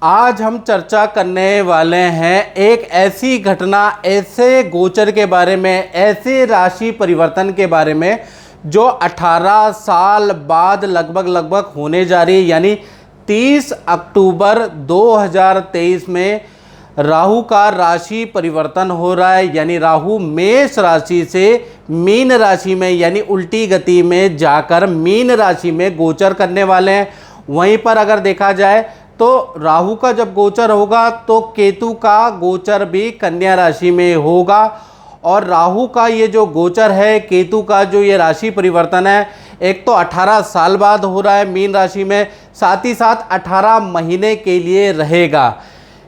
आज हम चर्चा करने वाले हैं एक ऐसी घटना, ऐसे गोचर के बारे में, ऐसे राशि परिवर्तन के बारे में जो 18 साल बाद लगभग होने जा रही है। यानी 30 अक्टूबर 2023 में राहु का राशि परिवर्तन हो रहा है। यानी राहु मेष राशि से मीन राशि में यानी उल्टी गति में जाकर मीन राशि में गोचर करने वाले हैं। वहीं पर अगर देखा जाए तो राहु का जब गोचर होगा तो केतु का गोचर भी कन्या राशि में होगा। और राहु का ये जो गोचर है, केतु का जो ये राशि परिवर्तन है, एक तो 18 साल बाद हो रहा है मीन राशि में, साथ ही साथ 18 महीने के लिए रहेगा।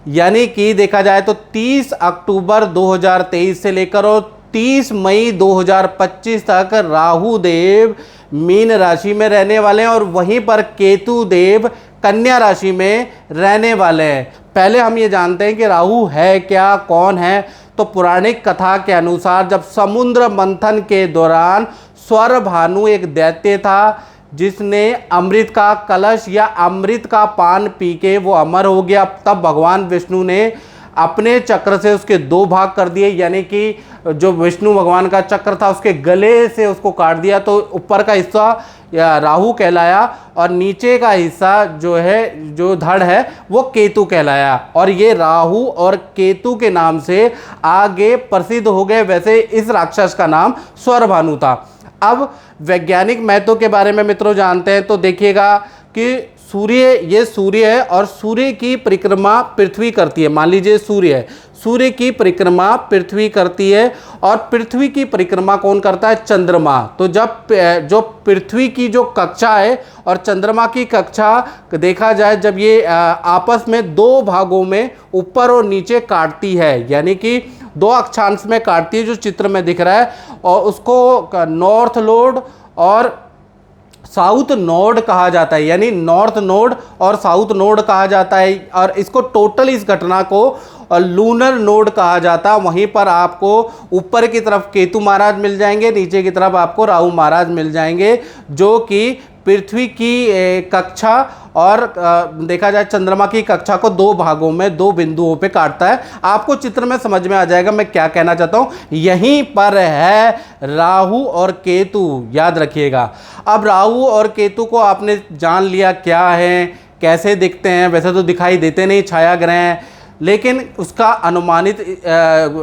यानी कि देखा जाए तो 30 अक्टूबर 2023 से लेकर और 30 मई 2025 तक राहु देव मीन राशि में रहने वाले हैं और वहीं पर केतु देव कन्या राशि में रहने वाले हैं। पहले हम ये जानते हैं कि राहु है क्या, कौन है। तो पौराणिक कथा के अनुसार जब समुद्र मंथन के दौरान स्वर भानु एक दैत्य था जिसने अमृत का कलश या अमृत का पान पी के वो अमर हो गया, तब भगवान विष्णु ने अपने चक्र से उसके दो भाग कर दिए। यानी कि जो विष्णु भगवान का चक्र था उसके गले से उसको काट दिया, तो ऊपर का हिस्सा या राहु कहलाया और नीचे का हिस्सा जो है, जो धड़ है, वो केतु कहलाया। और ये राहु और केतु के नाम से आगे प्रसिद्ध हो गए। वैसे इस राक्षस का नाम स्वरभानु था। अब वैज्ञानिक महत्व के बारे में मित्रों जानते हैं तो देखिएगा कि ये सूर्य है और सूर्य की परिक्रमा पृथ्वी करती है। मान लीजिए सूर्य है, सूर्य की परिक्रमा पृथ्वी करती है और पृथ्वी की परिक्रमा कौन करता है? चंद्रमा। तो जब जो पृथ्वी की जो कक्षा है और चंद्रमा की कक्षा देखा जाए, जब ये आपस में दो भागों में ऊपर और नीचे काटती है, यानी कि दो अक्षांश में काटती है जो चित्र में दिख रहा है, और उसको नॉर्थ नोड और साउथ नोड कहा जाता है। यानी नॉर्थ नोड और साउथ नोड कहा जाता है और इसको टोटल इस घटना को लूनर नोड कहा जाता है। वहीं पर आपको ऊपर की तरफ केतु महाराज मिल जाएंगे, नीचे की तरफ आपको राहु महाराज मिल जाएंगे, जो कि पृथ्वी की कक्षा और देखा जाए चंद्रमा की कक्षा को दो भागों में, दो बिंदुओं पे काटता है। आपको चित्र में समझ में आ जाएगा मैं क्या कहना चाहता हूँ। यहीं पर है राहु और केतु, याद रखिएगा। अब राहु और केतु को आपने जान लिया क्या है, कैसे दिखते हैं। वैसे तो दिखाई देते नहीं, छाया ग्रह हैं, लेकिन उसका अनुमानित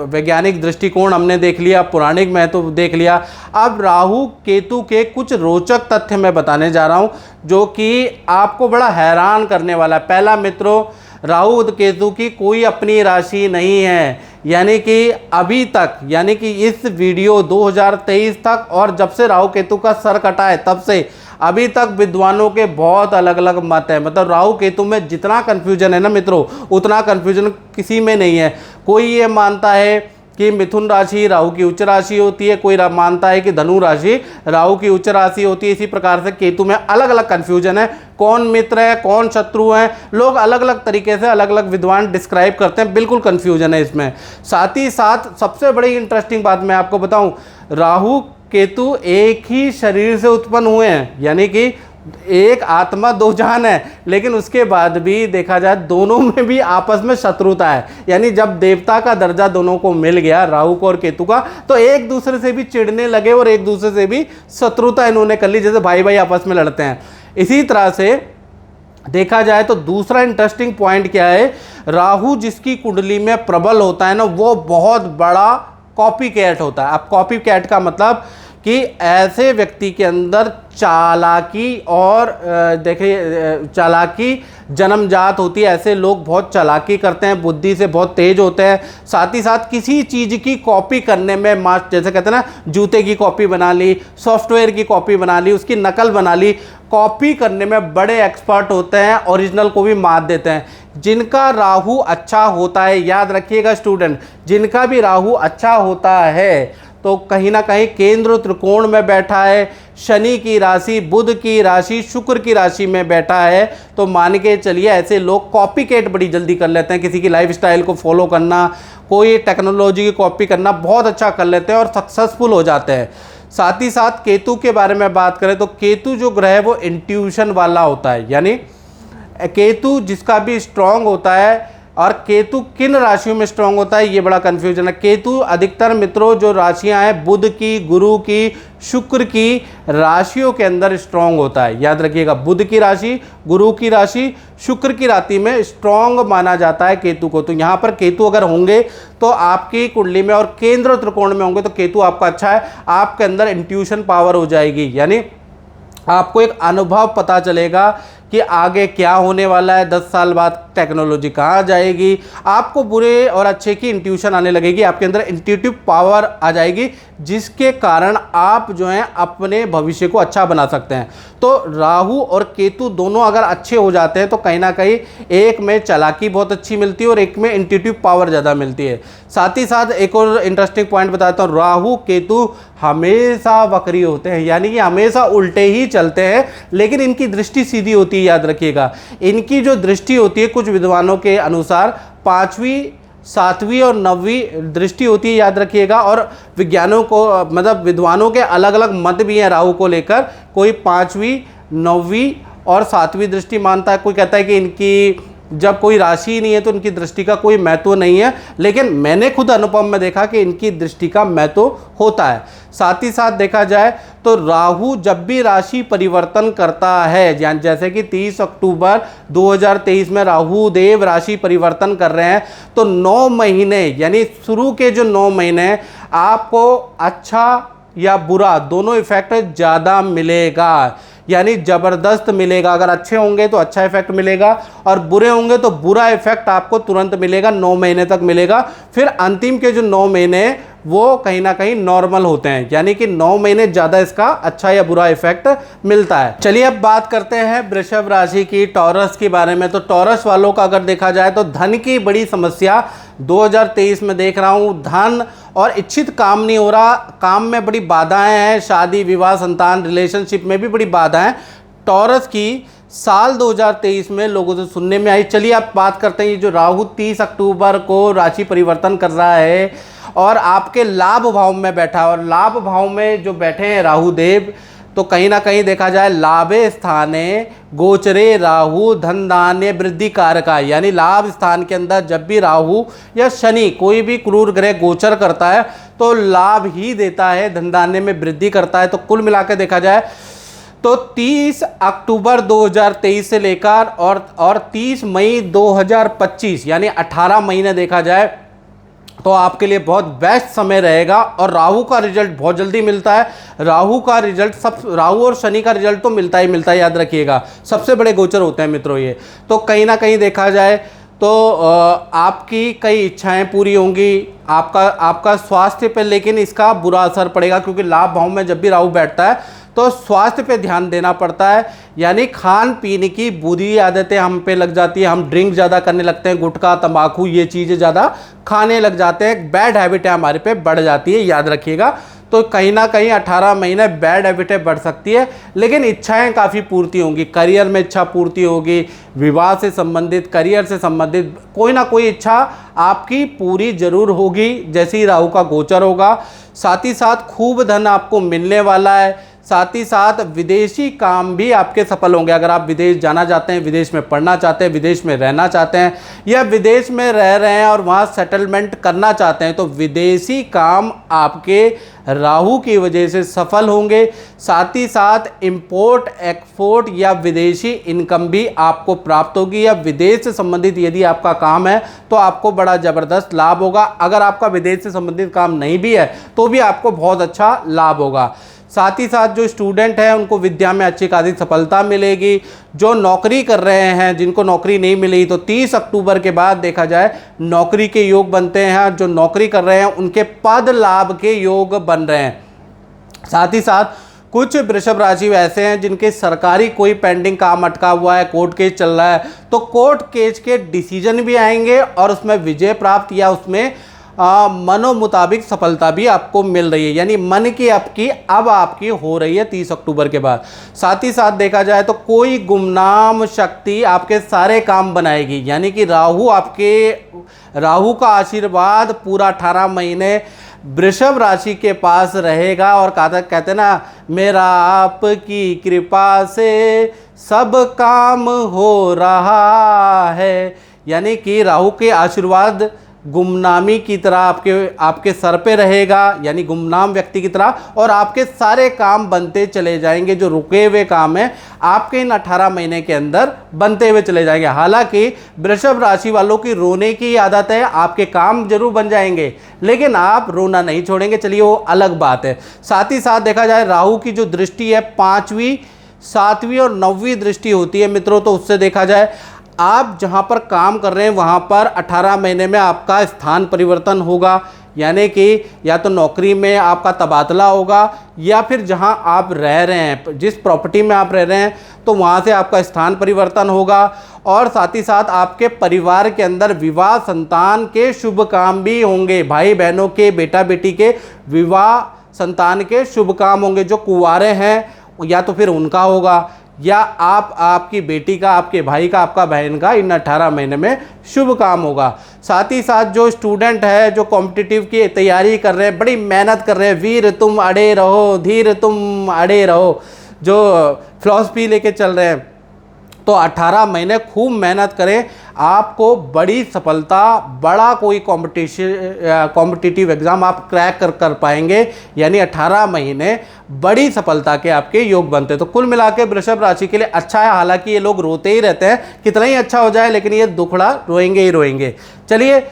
वैज्ञानिक दृष्टिकोण हमने देख लिया, पौराणिक महत्व देख लिया। अब राहु केतु के कुछ रोचक तथ्य मैं बताने जा रहा हूं जो कि आपको बड़ा हैरान करने वाला है। पहला मित्रों, राहु केतु की कोई अपनी राशि नहीं है। यानी कि अभी तक, यानी कि इस वीडियो 2023 तक और जब से राहु केतु का सर कटा है तब से अभी तक विद्वानों के बहुत अलग अलग मत हैं। मतलब राहु केतु में जितना कन्फ्यूजन है ना मित्रों, उतना कन्फ्यूजन किसी में नहीं है। कोई ये मानता है कि मिथुन राशि राहु की उच्च राशि होती है, कोई मानता है कि धनु राशि राहु की उच्च राशि होती है। इसी प्रकार से केतु में अलग अलग कन्फ्यूजन है, कौन मित्र है कौन शत्रु है, लोग अलग अलग तरीके से अलग अलग विद्वान डिस्क्राइब करते हैं, बिल्कुल कन्फ्यूजन है इसमें। साथ ही साथ सबसे बड़ी इंटरेस्टिंग बात मैं आपको बताऊं, राहु केतु एक ही शरीर से उत्पन्न हुए हैं। यानी कि एक आत्मा दो जान है, लेकिन उसके बाद भी देखा जाए दोनों में भी आपस में शत्रुता है। यानी जब देवता का दर्जा दोनों को मिल गया, राहु को और केतु का, तो एक दूसरे से भी चिढ़ने लगे और एक दूसरे से भी शत्रुता इन्होंने कर ली, जैसे भाई भाई आपस में लड़ते हैं। इसी तरह से देखा जाए तो दूसरा इंटरेस्टिंग पॉइंट क्या है, राहु जिसकी कुंडली में प्रबल होता है ना, वो बहुत बड़ा कॉपी कैट होता है। अब कॉपी कैट का मतलब कि ऐसे व्यक्ति के अंदर चालाकी और देखिए चालाकी जन्मजात होती है। ऐसे लोग बहुत चालाकी करते हैं, बुद्धि से बहुत तेज होते हैं। साथ ही साथ किसी चीज़ की कॉपी करने में, जैसे कहते हैं ना, जूते की कॉपी बना ली, सॉफ्टवेयर की कॉपी बना ली, उसकी नकल बना ली, कॉपी करने में बड़े एक्सपर्ट होते हैं, ओरिजिनल को भी मात देते हैं। जिनका राहु अच्छा होता है, याद रखिएगा स्टूडेंट, जिनका भी राहु अच्छा होता है तो कहीं ना कहीं केंद्र त्रिकोण में बैठा है, शनि की राशि, बुध की राशि, शुक्र की राशि में बैठा है, तो मान के चलिए ऐसे लोग कॉपीकेट बड़ी जल्दी कर लेते हैं। किसी की लाइफस्टाइल को फॉलो करना, कोई टेक्नोलॉजी की कॉपी करना बहुत अच्छा कर लेते हैं और सक्सेसफुल हो जाते हैं। साथ ही साथ केतु के बारे में बात करें तो केतु जो ग्रह है वो इंट्यूशन वाला होता है। यानी केतु जिसका भी स्ट्रांग होता है, और केतु किन राशियों में स्ट्रांग होता है ये बड़ा कन्फ्यूजन है। केतु अधिकतर मित्रों जो राशियां हैं बुध की, गुरु की, शुक्र की राशियों के अंदर स्ट्रांग होता है। याद रखिएगा, बुध की राशि, गुरु की राशि, शुक्र की राशि में स्ट्रांग माना जाता है केतु को। तो यहाँ पर केतु अगर होंगे तो आपकी कुंडली में, और केंद्र त्रिकोण में होंगे तो केतु आपका अच्छा है। आपके अंदर इंट्यूशन पावर हो जाएगी, यानी आपको एक अनुभव पता चलेगा कि आगे क्या होने वाला है, 10 साल बाद टेक्नोलॉजी कहाँ जाएगी। आपको बुरे और अच्छे की इंट्यूशन आने लगेगी, आपके अंदर इंट्यूटिव पावर आ जाएगी, जिसके कारण आप जो हैं अपने भविष्य को अच्छा बना सकते हैं। तो राहु और केतु दोनों अगर अच्छे हो जाते हैं तो कहीं ना कहीं एक में चालाकी बहुत अच्छी मिलती है और एक में इंट्यूटिव पावर ज़्यादा मिलती है। साथ ही साथ एक और इंटरेस्टिंग पॉइंट बताता हूँ, राहु केतु हमेशा वक्री होते हैं, यानी कि हमेशा उल्टे ही चलते हैं, लेकिन इनकी दृष्टि सीधी होती है। याद रखिएगा, इनकी जो दृष्टि होती है कुछ विद्वानों के अनुसार 5वीं, 7वीं और 9वीं दृष्टि होती है। याद रखिएगा, और विज्ञानों को मतलब विद्वानों के अलग अलग मत भी हैं राहु को लेकर। कोई 5वीं, 9वीं और 7वीं दृष्टि मानता है, कोई कहता है कि इनकी जब कोई राशि ही नहीं है तो इनकी दृष्टि का कोई महत्व नहीं है, लेकिन मैंने खुद अनुभव में देखा कि इनकी दृष्टि का महत्व होता है। साथ ही साथ देखा जाए तो राहु जब भी राशि परिवर्तन करता है, जैसे कि 30 अक्टूबर 2023 में राहु देव राशि परिवर्तन कर रहे हैं, तो 9 महीने यानी शुरू के जो 9 महीने आपको अच्छा या बुरा दोनों इफेक्ट ज़्यादा मिलेगा, यानी ज़बरदस्त मिलेगा। अगर अच्छे होंगे तो अच्छा इफेक्ट मिलेगा, और बुरे होंगे तो बुरा इफेक्ट आपको तुरंत मिलेगा, 9 महीने तक मिलेगा। फिर अंतिम के जो 9 महीने वो कहीं ना कहीं नॉर्मल होते हैं, यानी कि 9 महीने ज़्यादा इसका अच्छा या बुरा इफेक्ट मिलता है। चलिए अब बात करते हैं वृषभ राशि की, टॉरस के बारे में। तो टॉरस वालों का अगर देखा जाए तो धन की बड़ी समस्या 2023 में देख रहा हूँ। धन और इच्छित काम नहीं हो रहा, काम में बड़ी बाधाएं हैं, शादी विवाह संतान रिलेशनशिप में भी बड़ी बाधाएं टॉरस की साल 2023 में लोगों से सुनने में आई। चलिए आप बात करते हैं, ये जो राहु 30 अक्टूबर को राशि परिवर्तन कर रहा है और आपके लाभ भाव में बैठा है, और लाभ भाव में जो बैठे हैं राहु देव, तो कहीं ना कहीं देखा जाए लाभे स्थाने गोचरे राहु धन धान्य वृद्धि कारका, यानी लाभ स्थान के अंदर जब भी राहु या शनि कोई भी क्रूर ग्रह गोचर करता है तो लाभ ही देता है, धन धान्य में वृद्धि करता है। तो कुल मिलाकर देखा जाए तो 30 अक्टूबर 2023 से लेकर और 30 मई 2025 यानी 18 महीने देखा जाए तो आपके लिए बहुत बेस्ट समय रहेगा। और राहु का रिजल्ट बहुत जल्दी मिलता है। राहु का रिजल्ट राहु और शनि का रिजल्ट तो मिलता ही मिलता है, याद रखिएगा, सबसे बड़े गोचर होते हैं मित्रों ये। तो कहीं ना कहीं देखा जाए तो आपकी कई इच्छाएं पूरी होंगी, आपका स्वास्थ्य पे लेकिन इसका बुरा असर पड़ेगा, क्योंकि लाभ भाव में जब भी राहु बैठता है तो स्वास्थ्य पे ध्यान देना पड़ता है, यानी खान पीने की बुरी आदतें हम पे लग जाती है, हम ड्रिंक ज़्यादा करने लगते हैं, गुटखा तंबाकू ये चीज़ें ज़्यादा खाने लग जाते हैं, बैड हैबिटें हमारे पे बढ़ जाती है, याद रखिएगा। तो कहीं ना कहीं 18 महीने बैड हैबिटें बढ़ सकती है, लेकिन इच्छाएं काफ़ी पूर्ति होंगी, करियर में इच्छा पूर्ति होगी, विवाह से संबंधित, करियर से संबंधित कोई ना कोई इच्छा आपकी पूरी जरूर होगी जैसे ही राहु का गोचर होगा। साथ ही साथ खूब धन आपको मिलने वाला है, साथ ही साथ विदेशी काम भी आपके सफल होंगे। अगर आप विदेश जाना चाहते हैं, विदेश में पढ़ना चाहते हैं, विदेश में रहना चाहते हैं, या विदेश में रह रहे हैं और वहाँ सेटलमेंट करना चाहते हैं, तो विदेशी काम आपके राहु की वजह से सफल होंगे। साथ ही साथ इंपोर्ट एक्सपोर्ट या विदेशी इनकम भी आपको प्राप्त होगी, या विदेश से संबंधित यदि आपका काम है तो आपको बड़ा ज़बरदस्त लाभ होगा। अगर आपका विदेश से संबंधित काम नहीं भी है तो भी आपको बहुत अच्छा लाभ होगा। साथ ही साथ जो स्टूडेंट हैं उनको विद्या में अच्छी खासी सफलता मिलेगी। जो नौकरी कर रहे हैं, जिनको नौकरी नहीं मिली, तो 30 अक्टूबर के बाद देखा जाए नौकरी के योग बनते हैं। जो नौकरी कर रहे हैं उनके पद लाभ के योग बन रहे हैं। साथ ही साथ कुछ वृषभ राशि ऐसे हैं जिनके सरकारी कोई पेंडिंग काम अटका हुआ है, कोर्ट केस चल रहा है, तो कोर्ट केस के डिसीजन भी आएंगे और उसमें विजय प्राप्त या उसमें मनो मुताबिक सफलता भी आपको मिल रही है, यानी मन की आपकी हो रही है 30 अक्टूबर के बाद। साथ ही साथ देखा जाए तो कोई गुमनाम शक्ति आपके सारे काम बनाएगी, यानी कि राहु का आशीर्वाद पूरा 18 महीने वृषभ राशि के पास रहेगा। और कहते ना, मेरा आपकी कृपा से सब काम हो रहा है, यानी कि राहु के आशीर्वाद गुमनामी की तरह आपके सर पे रहेगा, यानी गुमनाम व्यक्ति की तरह, और आपके सारे काम बनते चले जाएंगे। जो रुके हुए काम हैं आपके इन 18 महीने के अंदर बनते हुए चले जाएंगे। हालांकि वृषभ राशि वालों की रोने की आदत है, आपके काम जरूर बन जाएंगे लेकिन आप रोना नहीं छोड़ेंगे, चलिए वो अलग बात है। साथ ही साथ देखा जाए राहु की जो दृष्टि है 5वीं, 7वीं और 9वीं दृष्टि होती है मित्रों, तो उससे देखा जाए आप जहां पर काम कर रहे हैं वहां पर 18 महीने में आपका स्थान परिवर्तन होगा, यानी कि या तो नौकरी में आपका तबादला होगा या फिर जहां आप रह रहे हैं, जिस प्रॉपर्टी में आप रह रहे हैं तो वहां से आपका स्थान परिवर्तन होगा। और साथ ही साथ आपके परिवार के अंदर विवाह, संतान के शुभ काम भी होंगे। भाई बहनों के, बेटा बेटी के विवाह, संतान के शुभ काम होंगे। जो कुंवारे हैं या तो फिर उनका होगा, या आपकी बेटी का, आपके भाई का, आपका बहन का इन 18 महीने में शुभ काम होगा। साथ ही साथ जो स्टूडेंट है, जो कॉम्पिटिटिव की तैयारी कर रहे हैं, बड़ी मेहनत कर रहे हैं, वीर तुम अड़े रहो, धीर तुम अड़े रहो, जो फिलॉसफी लेके चल रहे हैं, तो 18 महीने खूब मेहनत करें, आपको बड़ी सफलता, बड़ा कोई कॉम्पिटिटिव एग्ज़ाम आप क्रैक कर पाएंगे। यानी 18 महीने बड़ी सफलता के आपके योग बनते हैं। तो कुल मिला के वृषभ राशि के लिए अच्छा है। हालांकि ये लोग रोते ही रहते हैं, कितना ही अच्छा हो जाए लेकिन ये दुखड़ा रोएंगे ही रोएंगे। चलिए,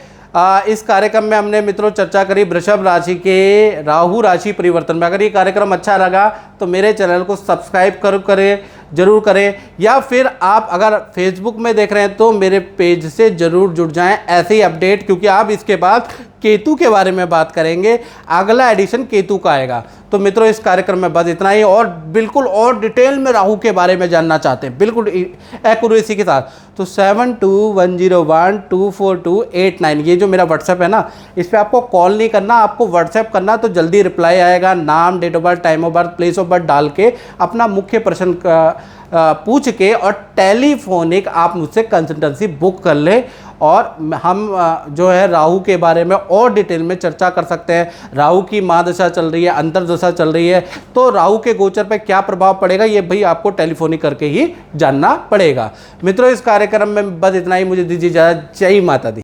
इस कार्यक्रम में हमने मित्रों चर्चा करी वृषभ राशि के राहु राशि परिवर्तन में। अगर ये कार्यक्रम अच्छा लगा तो मेरे चैनल को सब्सक्राइब जरूर करें, या फिर आप अगर फेसबुक में देख रहे हैं तो मेरे पेज से ज़रूर जुड़ जाएं, ऐसे ही अपडेट, क्योंकि आप इसके बाद केतु के बारे में बात करेंगे, अगला एडिशन केतु का आएगा। तो मित्रों इस कार्यक्रम में बस इतना ही, और बिल्कुल और डिटेल में राहु के बारे में जानना चाहते हैं बिल्कुल एक्यूरेसी के साथ, तो 7210124289 ये जो मेरा व्हाट्सएप है ना, इस पर आपको कॉल नहीं करना, आपको व्हाट्सएप करना, तो जल्दी रिप्लाई आएगा। नाम, date of birth, time of birth, place of birth डाल के अपना मुख्य प्रश्न पूछ के और टेलीफोनिक आप मुझसे कंसल्टेंसी बुक कर ले, और हम जो है राहु के बारे में और डिटेल में चर्चा कर सकते हैं। राहु की महादशा चल रही है, अंतर्दशा चल रही है, तो राहु के गोचर पे क्या प्रभाव पड़ेगा ये भाई आपको टेलीफोनिक करके ही जानना पड़ेगा। मित्रों इस कार्यक्रम में बस इतना ही, मुझे दीजिए इजाजत। जय माता दी।